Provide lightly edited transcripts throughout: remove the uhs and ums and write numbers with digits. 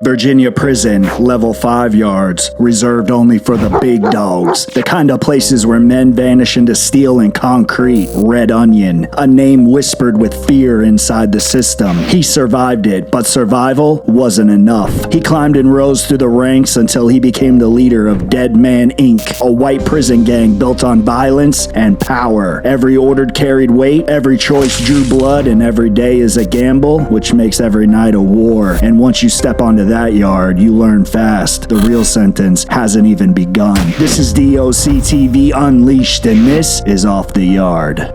Virginia prison, level 5 yards, reserved only for the big dogs. The kind of places where men vanish into steel and concrete. Red Onion, a name whispered with fear inside the system. He survived it, but survival wasn't enough. He climbed and rose through the ranks until he became the leader of Dead Man Inc., a white prison gang built on violence and power. Every order carried weight, every choice drew blood, and every day is a gamble, which makes every night a war. And once you step onto that yard, you learn fast. The real sentence hasn't even begun. This is DOC TV Unleashed, and this is Off the Yard.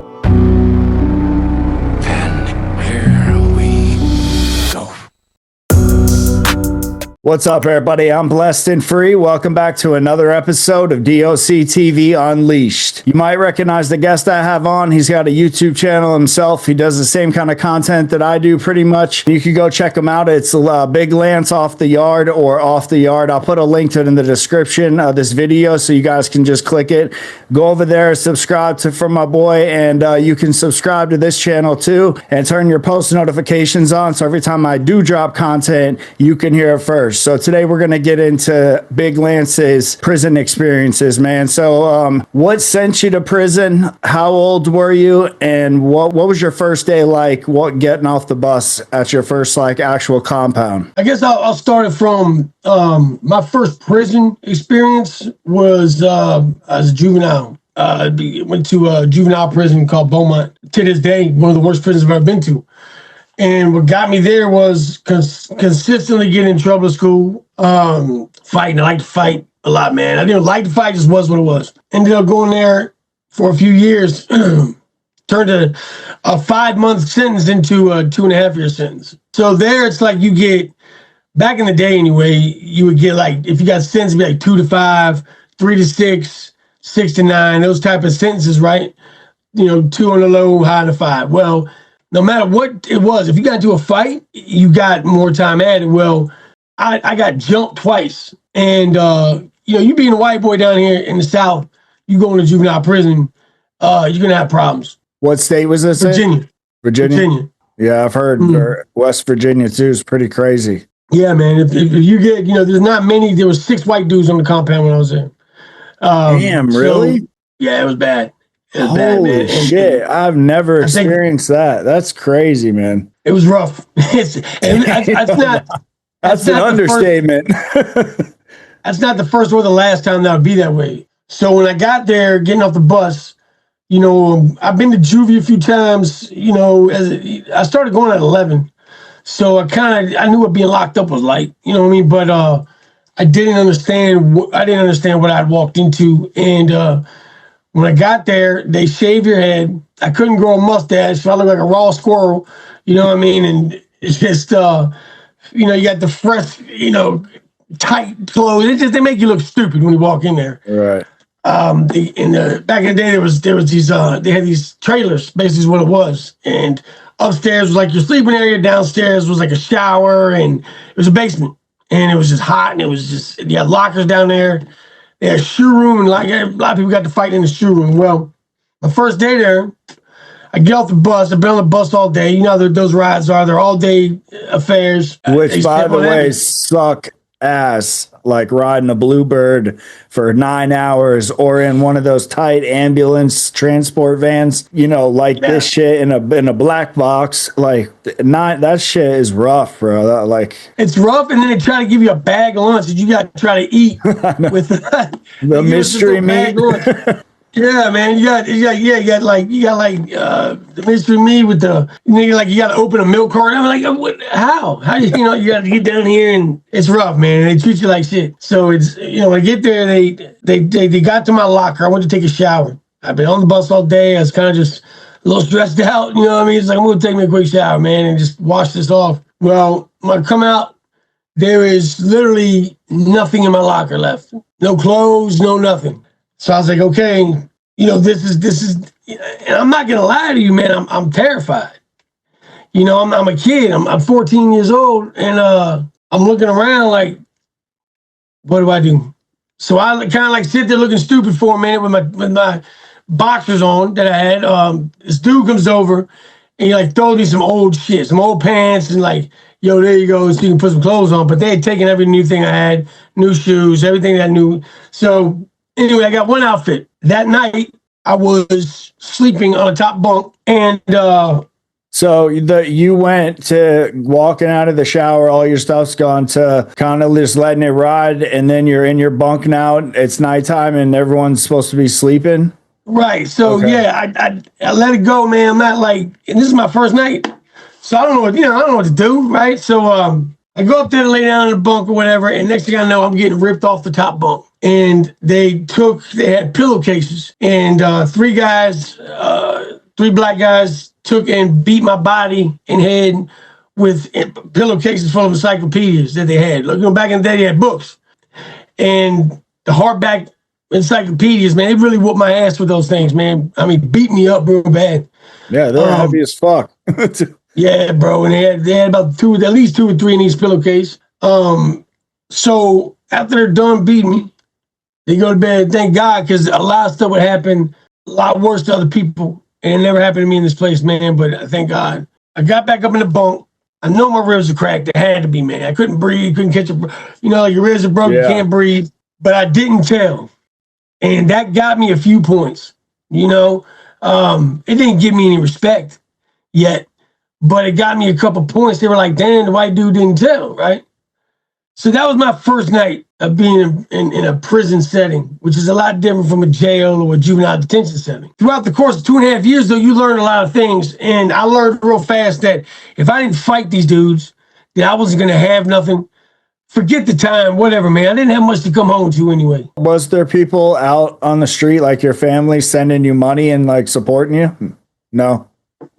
What's up, everybody? I'm Blessed and Free. Welcome back to another episode of DOC TV Unleashed. You might recognize the guest I have on. He's got a YouTube channel himself. He does the same kind of content that I do pretty much. You can go check him out. It's Big Lance Off the Yard or Off the Yard. I'll put a link to it in the description of this video so you guys can just click it. Go over there, subscribe for my boy, and you can subscribe to this channel too and turn your post notifications on so every time I do drop content, you can hear it first. So today we're going to get into Big Lance's prison experiences, man. So what sent you to prison? How old were you? And what was your first day like? What getting off the bus at your first like actual compound? I guess I'll start it from my first prison experience was as a juvenile. Went to a juvenile prison called Beaumont. To this day, one of the worst prisons I've ever been to. And what got me there was consistently getting in trouble at school, fighting. I like to fight a lot, man. I didn't like to fight, just was what it was. Ended up going there for a few years, turned a 5-month sentence into a 2.5-year sentence. So there it's like you get, back in the day anyway, you would get like, if you got sentenced, it'd be like 2 to 5, 3 to 6, 6 to 9, those type of sentences, right? You know, 2 on the low, high on the 5. Well, no matter what it was, if you got into a fight, you got more time added. Well, I got jumped twice. And, you being a white boy down here in the South, you go into juvenile prison, you're going to have problems. What state was this in? Virginia. Yeah, I've heard West Virginia, too, is pretty crazy. Yeah, man. If you get, there's not many. There was 6 white dudes on the compound when I was there. Damn, really? So, yeah, it was bad. Holy shit, I've never experienced that. That's crazy, man. It was rough. That's an understatement. That's not the first or the last time that would be that way. So when I got there, getting off the bus, I've been to juvie a few times, I started going at 11. So I knew what being locked up was like, you know what I mean? But I didn't understand what I had walked into. And when I got there, they shave your head. I couldn't grow a mustache. So I looked like a raw squirrel. You know what I mean? And it's just, you got the fresh, tight clothes. They make you look stupid when you walk in there. Right. Back in the day, there was these, they had these trailers, basically is what it was. And upstairs was like your sleeping area. Downstairs was like a shower, and it was a basement. And it was just hot, and it was just, you had lockers down there. They had a shoe room, and like a lot of people got to fight in the shoe room. Well, the first day there, I get off the bus. I've been on the bus all day. You know how those rides are. They're all-day affairs. Which, by the way, suck ass, like riding a Bluebird for 9 hours or in one of those tight ambulance transport vans, this shit in a black box. That shit is rough, bro. It's rough, and then they try to give you a bag of lunch that you got to try to eat with the mystery meat. Yeah, man, you got the mystery meat with the you got to open a milk carton. I'm like, what? How you got to get down here, and it's rough, man. They treat you like shit. So it's when I get there, they got to my locker. I went to take a shower. I've been on the bus all day. I was kind of just a little stressed out. You know what I mean? It's like, I'm gonna take me a quick shower, man, and just wash this off. Well, when I come out, there is literally nothing in my locker left. No clothes, no nothing. So I was like, okay, this is, and I'm not gonna lie to you, man. I'm terrified. I'm a kid. I'm 14 years old, and I'm looking around like, what do I do? So I kind of sit there looking stupid for a minute with my boxers on that I had. This dude comes over, and he throws me some old shit, some old pants, and yo, there you go, so you can put some clothes on. But they had taken every new thing I had, new shoes, everything that I knew. So anyway, I got one outfit. That night, I was sleeping on a top bunk, and so you went to walking out of the shower, all your stuff's gone, to kind of just letting it ride, and then you're in your bunk now. It's nighttime, and everyone's supposed to be sleeping. right. So Okay. yeah, I let it go, man. I'm not like, and this is my first night, so I don't know what, I don't know what to do, right? So I go up there to lay down in the bunk or whatever, and next thing I know, I'm getting ripped off the top bunk, and they had pillowcases, and three black guys took and beat my body and head with pillowcases full of encyclopedias that they had. Look, back in the day, they had books. And the hardback encyclopedias, man, they really whooped my ass with those things, man. I mean, beat me up real bad. Yeah, they're heavy as fuck. Yeah, bro. And they had about at least 2 or 3 in each pillowcase. So after they're done beating me, they go to bed. Thank God, because a lot of stuff would happen a lot worse to other people. And it never happened to me in this place, man, but thank God. I got back up in the bunk. I know my ribs are cracked. They had to be, man. I couldn't breathe, couldn't catch like your ribs are broke, you can't breathe. But I didn't tell. And that got me a few points, It didn't give me any respect yet, but it got me a couple points. They were like, damn, the white dude didn't tell, right? So that was my first night of being in a prison setting, which is a lot different from a jail or a juvenile detention setting. Throughout the course of 2.5 years, though, you learn a lot of things. And I learned real fast that if I didn't fight these dudes, then I wasn't going to have nothing. Forget the time, whatever, man. I didn't have much to come home to anyway. Was there people out on the street, like your family, sending you money and like supporting you? No.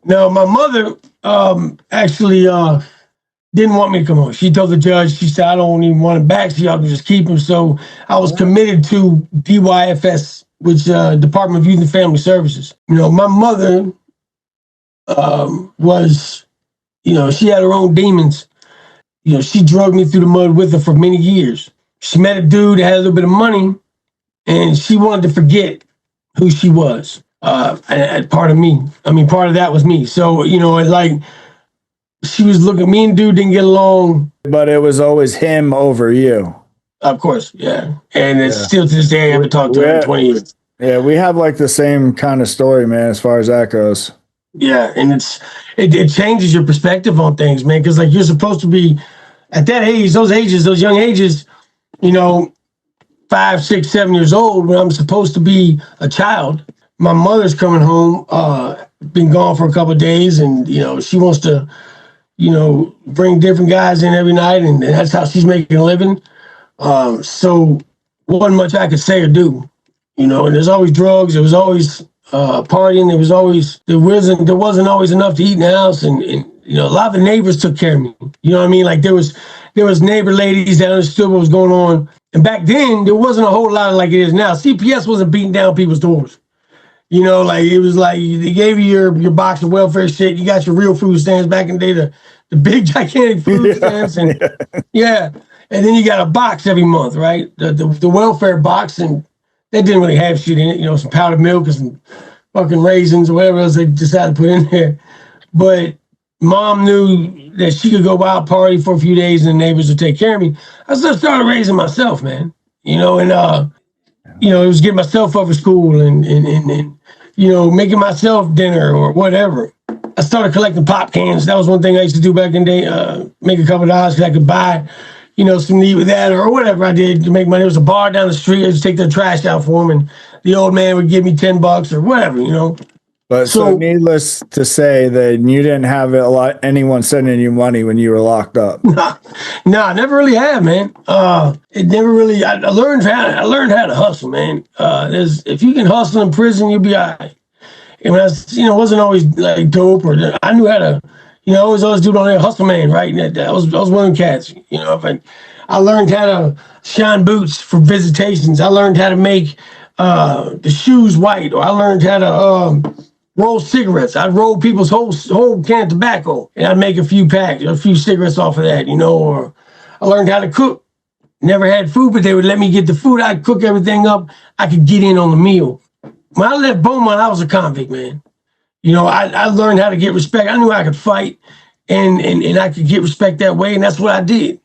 No, my mother actually didn't want me to come home. She told the judge, she said, I don't even want him back, so y'all can just keep him. So I was committed to DYFS, which Department of Youth and Family Services. My mother was, she had her own demons. She drugged me through the mud with her for many years. She met a dude that had a little bit of money, and she wanted to forget who she was. And part of me. Part of that was me. So, she was looking, me and dude didn't get along. But it was always him over you. Of course, yeah. And it's still to this day, I haven't talked to her in 20 years. Yeah, we have like the same kind of story, man, as far as that goes. Yeah, and it changes your perspective on things, man, because like you're supposed to be, at that age, those young ages, 5, 6, 7 years old, when I'm supposed to be a child. My mother's coming home, been gone for a couple of days, and, she wants to, bring different guys in every night, and that's how she's making a living. So wasn't much I could say or do, and there's always drugs. There was always partying. There wasn't always enough to eat in the house, and a lot of the neighbors took care of me. You know what I mean? Like there was neighbor ladies that understood what was going on. And back then there wasn't a whole lot like it is now. CPS wasn't beating down people's doors. It was like they gave you your box of welfare shit. You got your real food stamps back in the day, the big gigantic food stamps, and and then you got a box every month, right? The welfare box, and they didn't really have shit in it, some powdered milk and some fucking raisins or whatever else they decided to put in there. But mom knew that she could go out party for a few days and the neighbors would take care of me. I started raising myself, man. It was getting myself up for school and making myself dinner or whatever. I started collecting pop cans. That was one thing I used to do back in the day, make a couple of dollars because I could buy, some meat with that or whatever I did to make money. There was a bar down the street. I used to take the trash out for him, and the old man would give me $10 or whatever, But so needless to say that you didn't have anyone sending you money when you were locked up. Nah, never really have, man. It never really. I learned how to hustle, man. If you can hustle in prison, you'll be all right. And it wasn't always like dope I knew how to. I was always doing on there, hustle man, right? And I was one of them cats. I learned how to shine boots for visitations. I learned how to make the shoes white, or I learned how to roll cigarettes. I'd roll people's whole can of tobacco, and I'd make a few packs, a few cigarettes off of that, or I learned how to cook. Never had food, but they would let me get the food. I'd cook everything up. I could get in on the meal. When I left Beaumont, I was a convict, man. I learned how to get respect. I knew I could fight, and I could get respect that way, and that's what I did.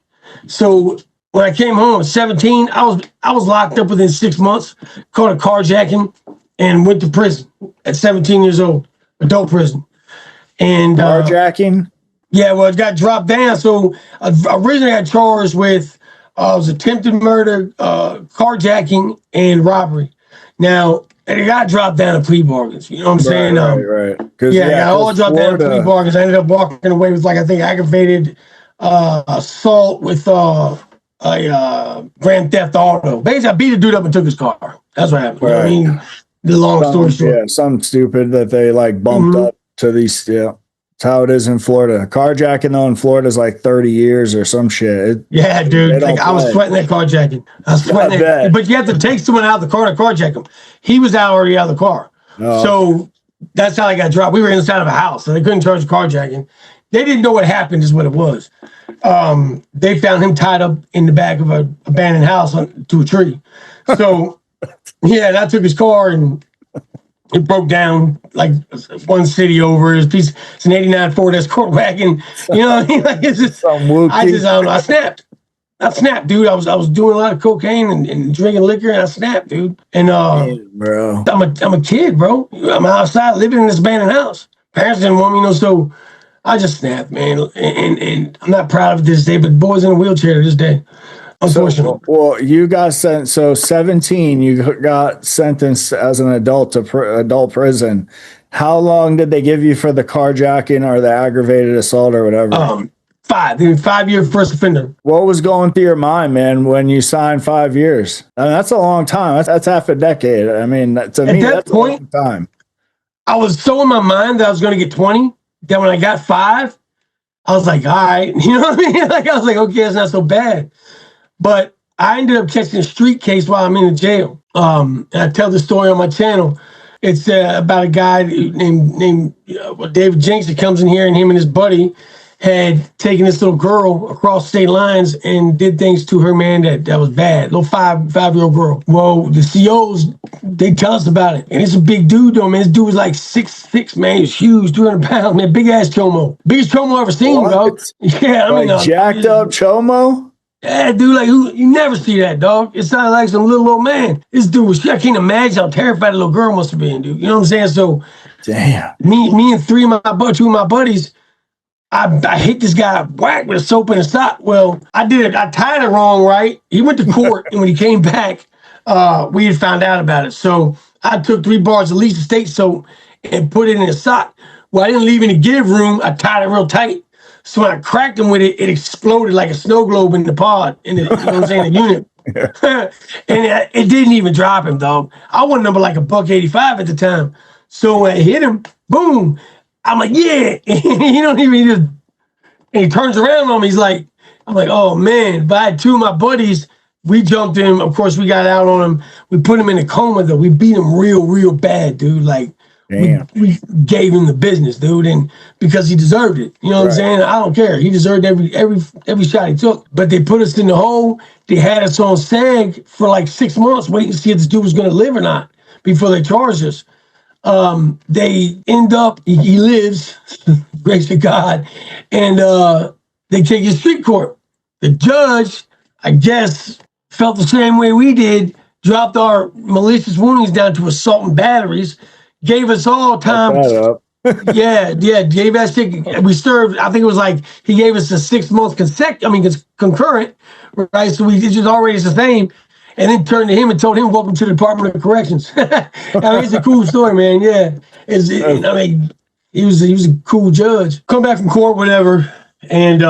So when I came home at 17, I was locked up within 6 months, caught a carjacking, and went to prison at 17 years old, adult prison. And Carjacking? Yeah, well, it got dropped down. So originally I got charged with was attempted murder, carjacking, and robbery. Now, it got dropped down to plea bargains. You know what I'm saying? Right. Yeah, it got all dropped down to plea bargains. I ended up walking away with, like, I think aggravated assault with grand theft auto. Basically, I beat a dude up and took his car. That's what happened. Right. You know what I mean? The long story short. Yeah, something stupid that they like bumped up to these. Yeah. It's how it is in Florida. Carjacking though in Florida is like 30 years or some shit. Yeah, dude. Like, I was sweating that carjacking. I was sweating it. But you have to take someone out of the car to carjack him. He was already out of the car. Oh. So that's how I got dropped. We were inside of a house, so they couldn't charge carjacking. They didn't know what happened is what it was. They found him tied up in the back of an abandoned house to a tree. So yeah, and I took his car and it broke down like one city over. It's an 89 Ford Escort wagon. You know what I mean? Like, it's just, I don't know. I snapped, dude. I was doing a lot of cocaine and drinking liquor, and I snapped, dude. And bro, I'm a kid, bro. I'm outside living in this abandoned house. Parents didn't want me, so I just snapped, man. And I'm not proud of it this day, but boys in a wheelchair to this day. Unfortunately. So, well, you got sent. So 17, you got sentenced as an adult to adult prison. How long did they give you for the carjacking or the aggravated assault or whatever? 5-year first offender. What was going through your mind, man, when you signed 5 years? I mean, that's a long time. That's half a decade. I mean, to me, that's point, a long time. I was so in my mind that I was going to get 20 that when I got 5, I was like, all right. You know what I mean? Like, I was like, okay, it's not so bad. But I ended up catching a street case while I'm in the jail. And I tell the story on my channel. It's about a guy named David Jenks that comes in here, and him and his buddy had taken this little girl across state lines and did things to her, man, that was bad. Little five-year-old girl. Well, the COs, they tell us about it. And it's a big dude, though, man. This dude was like 6'6", man. He was huge, 200 pounds, man. Big-ass chomo. Biggest chomo I've ever seen, dog. Yeah, I mean, jacked up chomo? Yeah, dude, like, you never see that, dog. It sounded like some little old man. This dude was, I can't imagine how terrified the little girl must have been, dude. You know what I'm saying? So, damn. Me and two of my buddies, I hit this guy whack with a soap and a sock. Well, I tied it wrong, right? He went to court, and when he came back, we had found out about it. So I took 3 bars of Lisa State soap and put it in a sock. Well, I didn't leave any give room. I tied it real tight. So when I cracked him with it, it exploded like a snow globe in the pod, in the, you know what I'm saying, the unit. And it didn't even drop him, dog. I wasn't number like $185 at the time. So when I hit him, boom, I'm like, yeah. And he turns around on me. He's like, I'm like, oh man. But I had 2 of my buddies. We jumped him. Of course, we got out on him. We put him in a coma, though. We beat him real bad, dude. Like, we gave him the business, dude, and because he deserved it. You know what I'm saying? I don't care. He deserved every shot he took. But they put us in the hole. They had us on SAG for like 6 months waiting to see if this dude was going to live or not before they charged us. They end up, he lives, grace to God, and they take his street court. The judge, I guess, felt the same way we did, dropped our malicious woundings down to assault and batteries, gave us all time. Gave us, we served, I think it was like, he gave us a 6-month concurrent, right? So we did just already the same. And then turned to him and told him, welcome to the Department of Corrections. I mean, it's a cool story, man. Yeah. He was a cool judge. Come back from court, whatever, and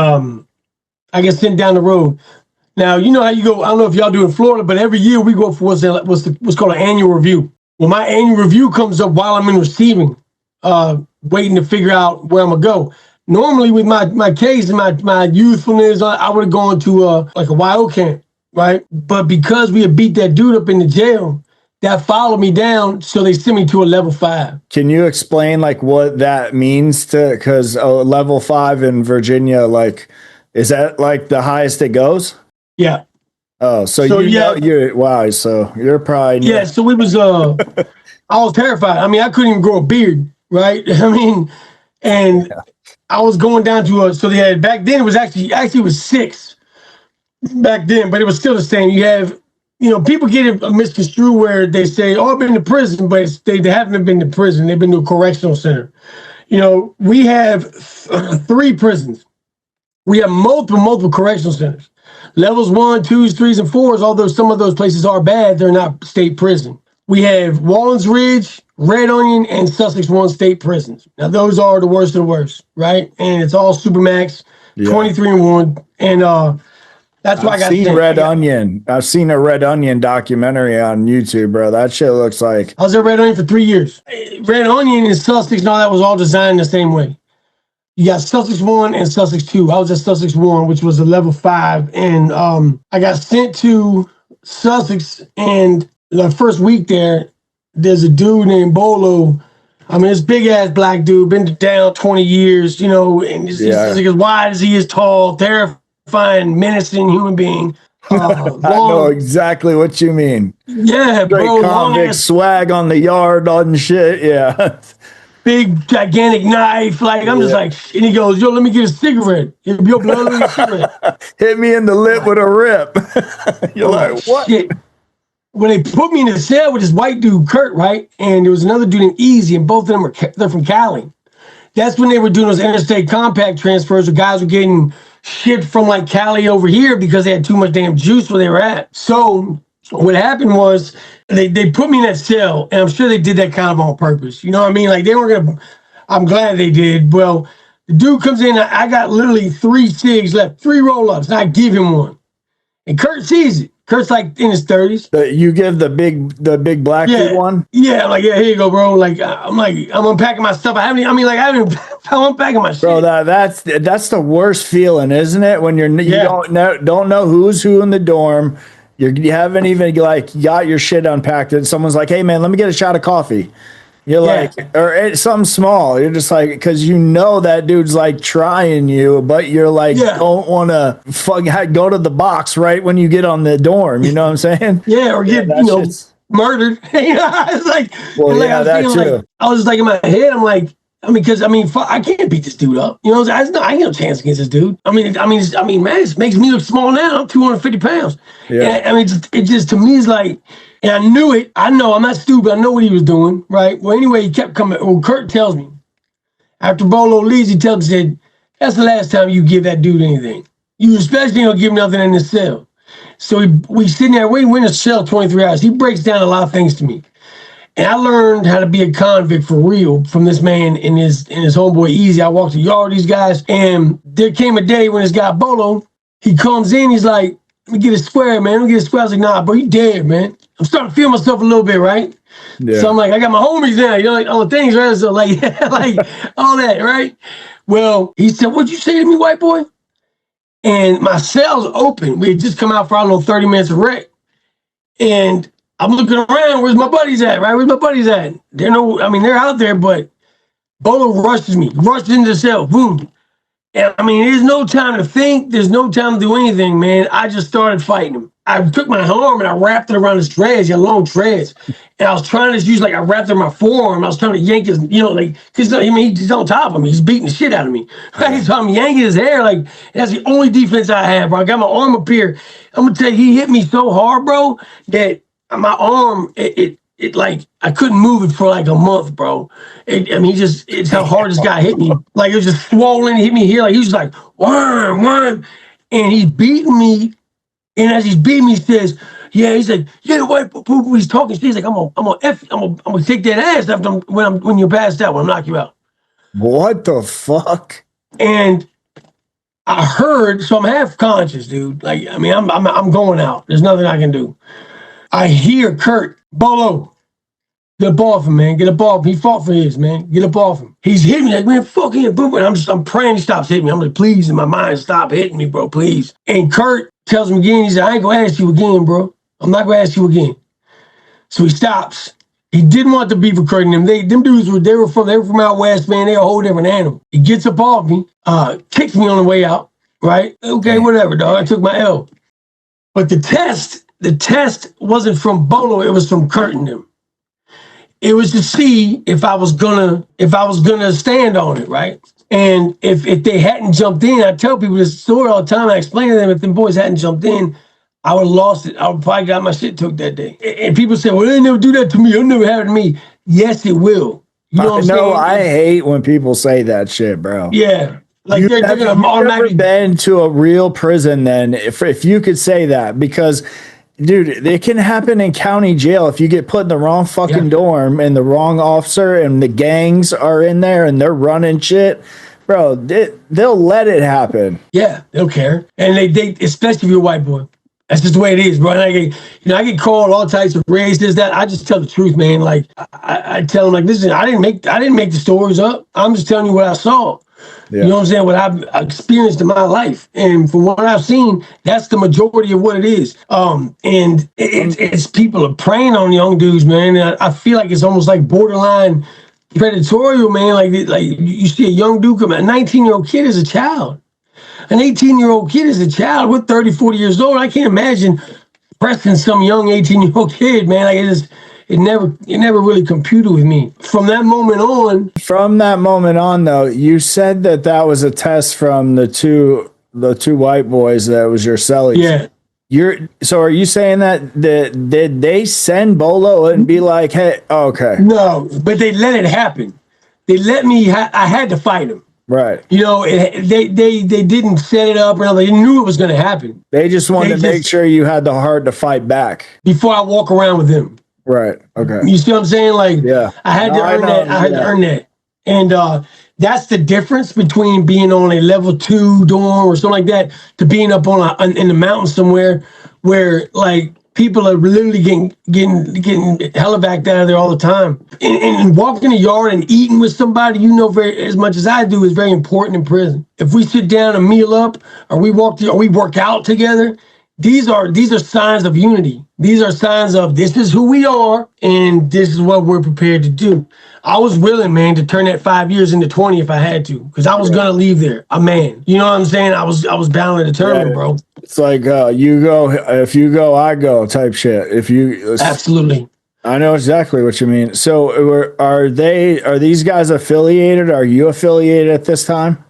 I get sent down the road. Now, you know how you go, I don't know if y'all do in Florida, but every year we go for what's called an annual review. Well, my annual review comes up while I'm in receiving, waiting to figure out where I'm going to go. Normally, with my case and my youthfulness, I would have gone to like a YO camp. Right. But because we had beat that dude up in the jail, that followed me down. So they sent me to a level 5. Can you explain like what that means because level 5 in Virginia, like, is that like the highest it goes? Yeah. Oh, so wow. So you're probably. Yeah. So it was, I was terrified. I mean, I couldn't even grow a beard. Right. I mean, and I was going down to so they had, back then it was actually it was 6 back then, but it was still the same. You have, people get it misconstrued where they say, oh, I've been to prison, but they haven't been to prison. They've been to a correctional center. We have 3 prisons. We have multiple correctional centers. Levels 1, 2s, 3s, and 4s, although some of those places are bad, they're not state prison. We have Wallens Ridge, Red Onion, and Sussex 1 state prisons. Now, those are the worst of the worst, right? And it's all supermax, 23 and 1. And that's why I got seen Red Onion. I've seen a Red Onion documentary on YouTube, bro. That shit looks like. I was at Red Onion for 3 years. Red Onion and Sussex and all that was all designed the same way. You got Sussex 1 and Sussex 2. I was at Sussex 1, which was a level 5. And I got sent to Sussex, and the first week there's a dude named Bolo. I mean, this big-ass black dude, been down 20 years, and he's like as wide as he is tall, terrifying, menacing human being. I know exactly what you mean. Yeah, Straight bro. convict swag on the yard on shit, yeah. Big, gigantic knife. Like, I'm just like, and he goes, yo, let me get a cigarette. Your blood, let me get a cigarette. Hit me in the lip with a rip. You're like, what? Shit. When they put me in the cell with this white dude, Kurt, right? And there was another dude named Easy, and both of them they're from Cali. That's when they were doing those interstate compact transfers where guys were getting shipped from like Cali over here because they had too much damn juice where they were at. So what happened was they put me in that cell, and I'm sure they did that kind of on purpose. You know what I mean? Like, they weren't gonna, I'm glad they did. Well, the dude comes in, I got literally 3 cigs left, 3 roll-ups, and I give him one. And Kurt sees it. Kurt's like in his 30s. You give the big black dude one? Yeah, I'm like, yeah, here you go, bro. Like, I'm unpacking my stuff. I'm unpacking my shit. Bro, that's the worst feeling, isn't it? When you don't know who's who in the dorm. You haven't even got your shit unpacked, and someone's like, hey man, let me get a shot of coffee. You're like, or it's something small. You're just like, because that dude's like trying you, but you're like, don't want to go to the box right when you get on the dorm. You know what I'm saying? Yeah, or get murdered. It's like, well, yeah, that too. Like, I was just like in my head, I'm like, I can't beat this dude up. You know, I ain't no chance against this dude. I mean, man, it makes me look small now. I'm 250 pounds. Yeah. And, it just to me is like. And I knew it. I know I'm not stupid. I know what he was doing, right? Well, anyway, he kept coming. Well, Kurt tells me, after Bolo leaves, he said, that's the last time you give that dude anything. You especially don't give nothing in the cell. So we sitting there waiting. We're in the cell 23 hours. He breaks down a lot of things to me. And I learned how to be a convict for real from this man and his homeboy Easy. I walked the yard with these guys, and there came a day when this guy Bolo, he comes in, he's like, let me get a square, man. Let me get a square. I was like, nah, bro, you dead, man. I'm starting to feel myself a little bit, right? Yeah. So I'm like, I got my homies now, like all the things, right? So like, like all that, right? Well, he said, what'd you say to me, white boy? And my cell's open. We had just come out for, 30 minutes of rec. And I'm looking around, where's my buddies at, right? Where's my buddies at? They're out there, but Bolo rushes into the cell, boom. And there's no time to think. There's no time to do anything, man. I just started fighting him. I took my arm and I wrapped it around his dreads. He had long dreads. And I was trying to use, I wrapped it in my forearm. I was trying to yank his, because, he's on top of me. He's beating the shit out of me. Right? So I'm yanking his hair. That's the only defense I have, bro. I got my arm up here. I'm going to tell you, he hit me so hard, bro, that my arm, I couldn't move it for a month, bro. It's how hard this guy hit me. It was just swollen. He hit me here. He was like, worm. And he's beating me. And as he's beating me, he says, he's like, the white poo. He's talking shit. He's like, I'm gonna take that ass after when you're passed out, when I'm knock you out. What the fuck? And I heard, so I'm half conscious, dude. I'm going out. There's nothing I can do. I hear Kurt, Bolo, get up off him, man. Get up off him. He fought for his, man. Get up off him. He's hitting me like, man, fuck him. And I'm praying he stops hitting me. I'm like, please, in my mind, stop hitting me, bro, please. And Kurt tells him again, he said, I ain't gonna ask you again, bro. I'm not gonna ask you again. So he stops. He didn't want the beef with Kurt and them. Them dudes were from out west, man. They're a whole different animal. He gets up off me, kicks me on the way out, right? Okay, whatever, dog. I took my L. But the test wasn't from Bolo, it was from Kurt and them. It was to see if I was gonna stand on it, right? And if they hadn't jumped in, I tell people this story all the time. I explain to them, if them boys hadn't jumped in, I would have lost it. I would probably got my shit took that day. And people say, well, they never do that to me. It'll never happen to me. Yes, it will. You know what I'm saying? No, I hate when people say that shit, bro. Yeah. Like they're going to automatically. You've never been to a real prison then, if you could say that, because dude, it can happen in county jail if you get put in the wrong fucking dorm and the wrong officer and the gangs are in there and they're running shit. Bro, they'll let it happen. Yeah, they'll care. And they especially if you're a white boy. That's just the way it is, bro. And I get called all types of race, this, that. I just tell the truth, man. Like I tell them, like, listen, I didn't make the stories up. I'm just telling you what I saw. Yeah. You know what I'm saying? What I've experienced in my life, and from what I've seen, that's the majority of what it is. And it's people are preying on young dudes, man. And I feel like it's almost like borderline predatorial, man. Like you see a young dude come, a 19-year-old kid is a child. An 18-year-old kid is a child. We're 30, 40 years old. I can't imagine pressing some young 18-year-old kid, man. Like it never really computed with me. From that moment on, though, you said that was a test from the two white boys that was your cellies. Yeah. So are you saying that did they send Bolo and be like, hey, okay. No, but they let it happen. They let me, I had to fight him. Right. You know, they didn't set it up or nothing. They knew it was going to happen. They just wanted to make sure you had the heart to fight back. Before I walk around with them. Right. Okay. You see what I'm saying? Like, yeah. I had to earn that. I had to earn that. And that's the difference between being on a level 2 dorm or something like that to being up in the mountains somewhere where, like, people are literally getting hella back down there all the time. And walking the yard and eating with somebody, you know, as much as I do, is very important in prison. If we sit down and meal up, or we work out together, these are signs of unity. These are signs of this is who we are and this is what we're prepared to do. I was willing, man, to turn that 5 years into 20 if I had to, because I was gonna leave there a man. You know what I'm saying? I was bound and determined, bro. It's like you go, if you go, I go type shit. If you absolutely, I know exactly what you mean. So are these guys affiliated? Are you affiliated at this time?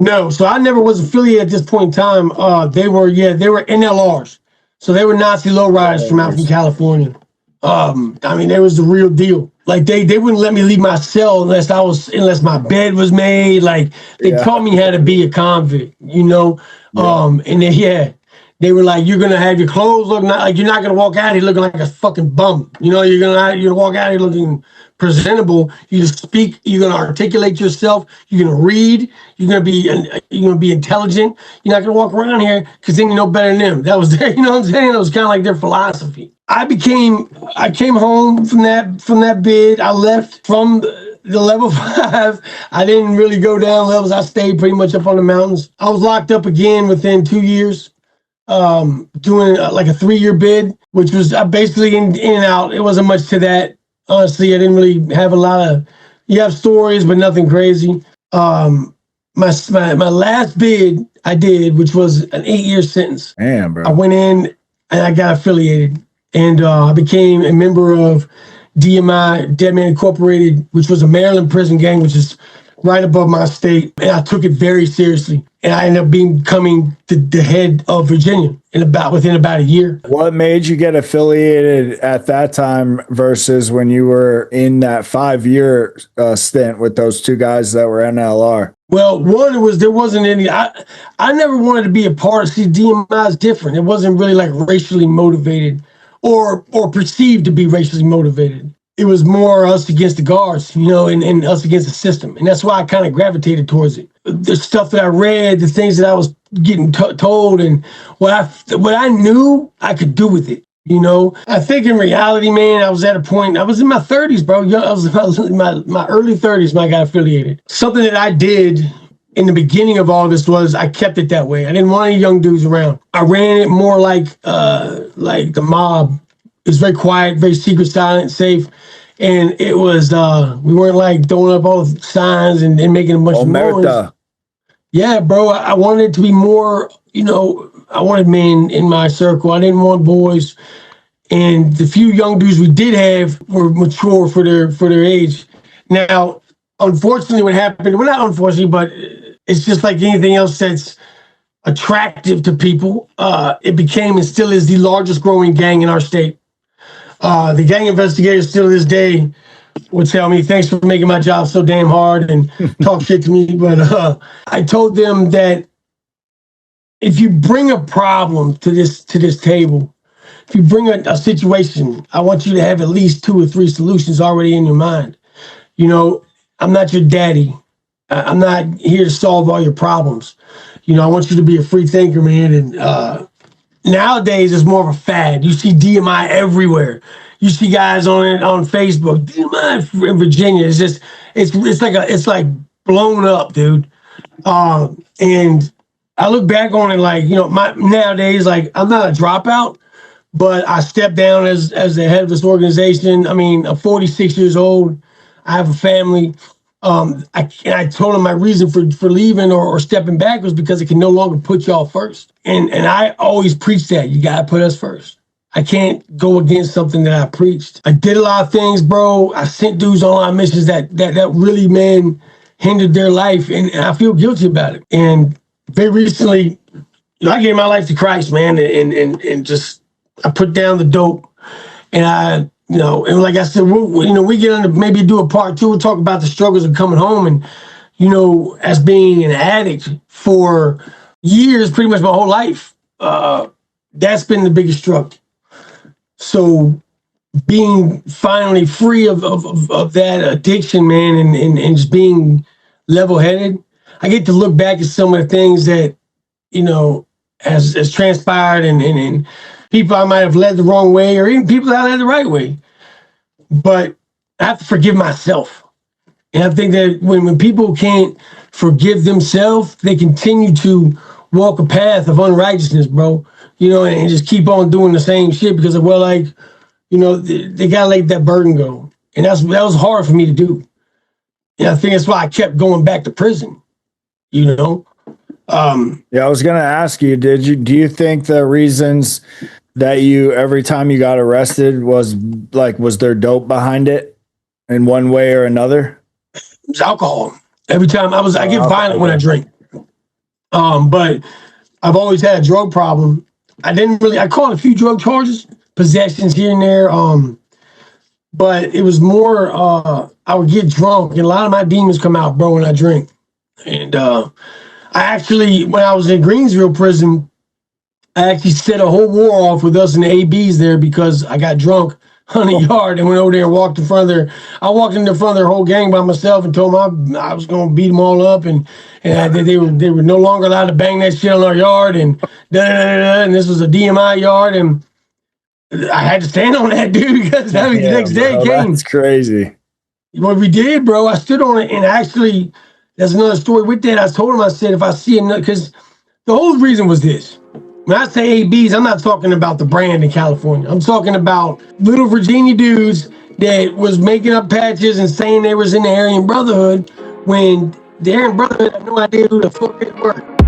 No, so I never was affiliated at this point in time. They were NLRs. So they were Nazi lowriders from out from California. I mean, they was the real deal. Like they wouldn't let me leave my cell unless my bed was made. Like they taught me how to be a convict, you know. And they were like, you're gonna have your clothes looking like you're not gonna walk out here looking like a fucking bum. You know, you're gonna walk out here looking presentable. You speak. You're gonna articulate yourself. You're gonna read. You're gonna be intelligent. You're not gonna walk around here because then you know better than them. That was their, you know what I'm saying? That was kind of like their philosophy. I came home from that bid. I left from the level 5. I didn't really go down levels. I stayed pretty much up on the mountains. I was locked up again within 2 years, doing like a 3-year bid, which was basically in and out. It wasn't much to that. Honestly, I didn't really have a lot of. You have stories, but nothing crazy. My last bid I did, which was an 8-year sentence. Damn, bro. I went in and I got affiliated, and I became a member of DMI, Dead Man Incorporated, which was a Maryland prison gang, which is right above my state. And I took it very seriously. And I ended up becoming the head of Virginia within about a year. What made you get affiliated at that time versus when you were in that 5-year stint with those two guys that were NLR? Well, one was there wasn't any. I never wanted to be a part of. See, DMI is different. It wasn't really like racially motivated or perceived to be racially motivated. It was more us against the guards, you know, and us against the system. And that's why I kind of gravitated towards it. The stuff that I read, the things that I was getting told, and what I knew I could do with it, you know. I think in reality, man, I was at a point, I was in my 30s, bro. I was in my early 30s when I got affiliated. Something that I did in the beginning of all this was I kept it that way. I didn't want any young dudes around. I ran it more like the mob. It was very quiet, very secret, silent, safe. And it was, we weren't like throwing up all the signs and making a bunch of noise. Yeah, bro, I wanted it to be more, you know, I wanted men in my circle. I didn't want boys. And the few young dudes we did have were mature for their age. Now, unfortunately, what happened, well, not unfortunately, but it's just like anything else that's attractive to people. It became and still is the largest growing gang in our state. The gang investigators still to this day would tell me, thanks for making my job so damn hard and talk shit to me. But I told them that if you bring a problem to this table, if you bring a situation, I want you to have at least 2 or 3 solutions already in your mind. You know, I'm not your daddy. I'm not here to solve all your problems. You know, I want you to be a free thinker, man. And nowadays, it's more of a fad. You see DMI everywhere. You see guys on Facebook. DMI in Virginia is just it's like blown up, dude. And I look back on it like, you know, nowadays, like, I'm not a dropout, but I stepped down as the head of this organization. I mean, I'm 46 years old. I have a family. I told him my reason for leaving or stepping back was because it can no longer put y'all first. And I always preach that. You got to put us first. I can't go against something that I preached. I did a lot of things, bro. I sent dudes on a lot of missions that really, man, hindered their life. And I feel guilty about it. And very recently, you know, I gave my life to Christ, man. And just, I put down the dope. And you know, and like I said, we get on to maybe do a part 2. We'll talk about the struggles of coming home. And, you know, as being an addict for years, pretty much my whole life, that's been the biggest struggle. So being finally free of that addiction, man, and just being level-headed, I get to look back at some of the things that, you know, has transpired and people I might have led the wrong way, or even people that I led the right way. But I have to forgive myself. And I think that when people can't forgive themselves, they continue to walk a path of unrighteousness, bro. You know, and just keep on doing the same shit because of, well, like, you know, they gotta let that burden go. And that was hard for me to do. And I think that's why I kept going back to prison, you know? Yeah, I was gonna ask you, do you think the reasons that every time you got arrested was there dope behind it in one way or another? It was alcohol. Every time I get violent when I drink. But I've always had a drug problem. I caught a few drug charges, possessions here and there. But it was more, I would get drunk and a lot of my demons come out, bro, when I drink. And I actually, when I was in Greensville prison, I actually set a whole war off with us and the ABs there because I got drunk on the yard and went over there and walked in front of I walked in front of their whole gang by myself and told them I was going to beat them all up and they were no longer allowed to bang that shit on our yard and and this was a DMI yard and I had to stand on that, dude, because the next day came. That's crazy. What we did, bro, I stood on it and actually, there's another story with that. I told him, I said, if I see him, because the whole reason was this. When I say ABs, I'm not talking about the brand in California. I'm talking about little Virginia dudes that was making up patches and saying they was in the Aryan Brotherhood when the Aryan Brotherhood had no idea who the fuck they were.